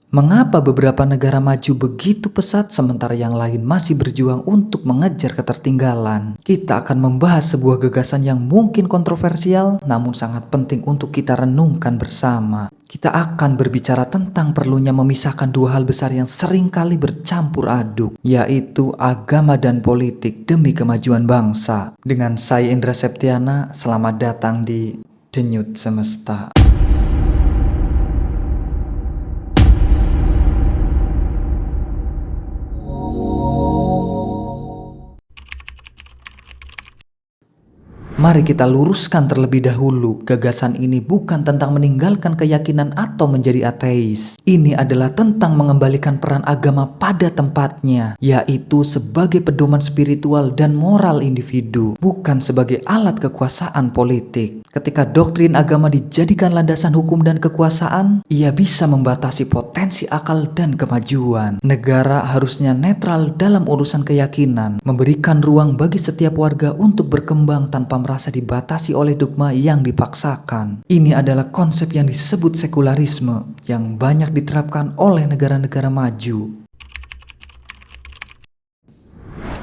Mengapa beberapa negara maju begitu pesat sementara yang lain masih berjuang untuk mengejar ketertinggalan? Kita akan membahas sebuah gagasan yang mungkin kontroversial namun sangat penting untuk kita renungkan bersama. Kita akan berbicara tentang perlunya memisahkan dua hal besar yang seringkali bercampur aduk, yaitu agama dan politik demi kemajuan bangsa. Dengan saya Indra Septiana, selamat datang di Denyut Semesta. Mari kita luruskan terlebih dahulu, gagasan ini bukan tentang meninggalkan keyakinan atau menjadi ateis. Ini adalah tentang mengembalikan peran agama pada tempatnya, yaitu sebagai pedoman spiritual dan moral individu, bukan sebagai alat kekuasaan politik. Ketika doktrin agama dijadikan landasan hukum dan kekuasaan, ia bisa membatasi potensi akal dan kemajuan. Negara harusnya netral dalam urusan keyakinan, memberikan ruang bagi setiap warga untuk berkembang tanpa merasa dibatasi oleh dogma yang dipaksakan. Ini adalah konsep yang disebut sekularisme yang banyak diterapkan oleh negara-negara maju.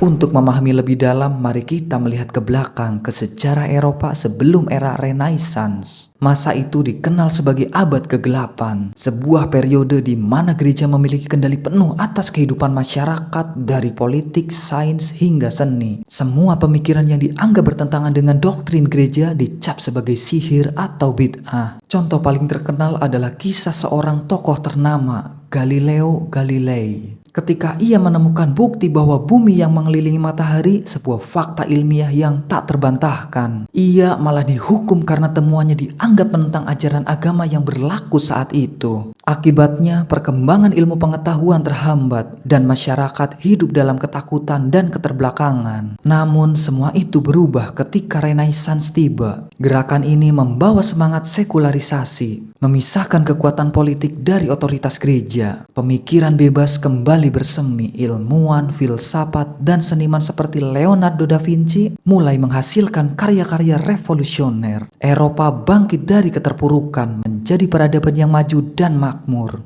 Untuk memahami lebih dalam, mari kita melihat ke belakang ke sejarah Eropa sebelum era Renaissance. Masa itu dikenal sebagai abad kegelapan, sebuah periode di mana gereja memiliki kendali penuh atas kehidupan masyarakat dari politik, sains, hingga seni. Semua pemikiran yang dianggap bertentangan dengan doktrin gereja dicap sebagai sihir atau bid'ah. Contoh paling terkenal adalah kisah seorang tokoh ternama, Galileo Galilei. Ketika ia menemukan bukti bahwa bumi yang mengelilingi matahari sebuah fakta ilmiah yang tak terbantahkan, ia malah dihukum karena temuannya dianggap menentang ajaran agama yang berlaku saat itu. Akibatnya, perkembangan ilmu pengetahuan terhambat dan masyarakat hidup dalam ketakutan dan keterbelakangan. Namun, semua itu berubah ketika Renaissance tiba. Gerakan ini membawa semangat sekularisasi, memisahkan kekuatan politik dari otoritas gereja. Pemikiran bebas kembali bersemi, ilmuwan, filsafat, dan seniman seperti Leonardo da Vinci mulai menghasilkan karya-karya revolusioner. Eropa bangkit dari keterpurukan menjadi peradaban yang maju dan makmur.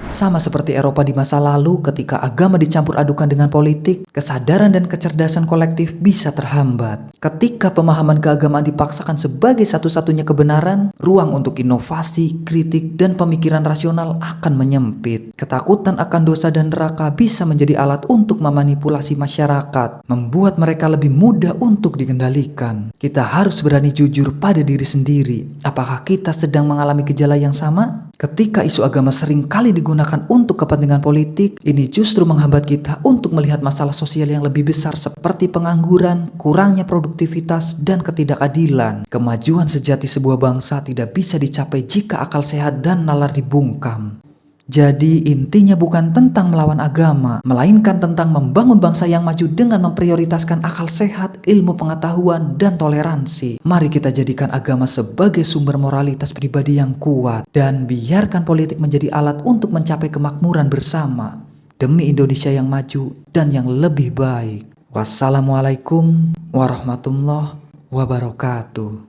Sama seperti Eropa di masa lalu, ketika agama dicampur adukan dengan politik, kesadaran dan kecerdasan kolektif bisa terhambat. Ketika pemahaman keagamaan dipaksakan sebagai satu-satunya kebenaran, ruang untuk inovasi, kritik, dan pemikiran rasional akan menyempit. Ketakutan akan dosa dan neraka bisa menjadi alat untuk memanipulasi masyarakat, membuat mereka lebih mudah untuk dikendalikan. Kita harus berani jujur pada diri sendiri. Apakah kita sedang mengalami gejala yang sama? Ketika isu agama sering kali digunakan untuk kepentingan politik, ini justru menghambat kita untuk melihat masalah sosial yang lebih besar seperti pengangguran, kurangnya produktivitas, dan ketidakadilan. Kemajuan sejati sebuah bangsa tidak bisa dicapai jika akal sehat dan nalar dibungkam. Jadi intinya bukan tentang melawan agama, melainkan tentang membangun bangsa yang maju dengan memprioritaskan akal sehat, ilmu pengetahuan, dan toleransi. Mari kita jadikan agama sebagai sumber moralitas pribadi yang kuat, dan biarkan politik menjadi alat untuk mencapai kemakmuran bersama, demi Indonesia yang maju dan yang lebih baik. Wassalamualaikum warahmatullahi wabarakatuh.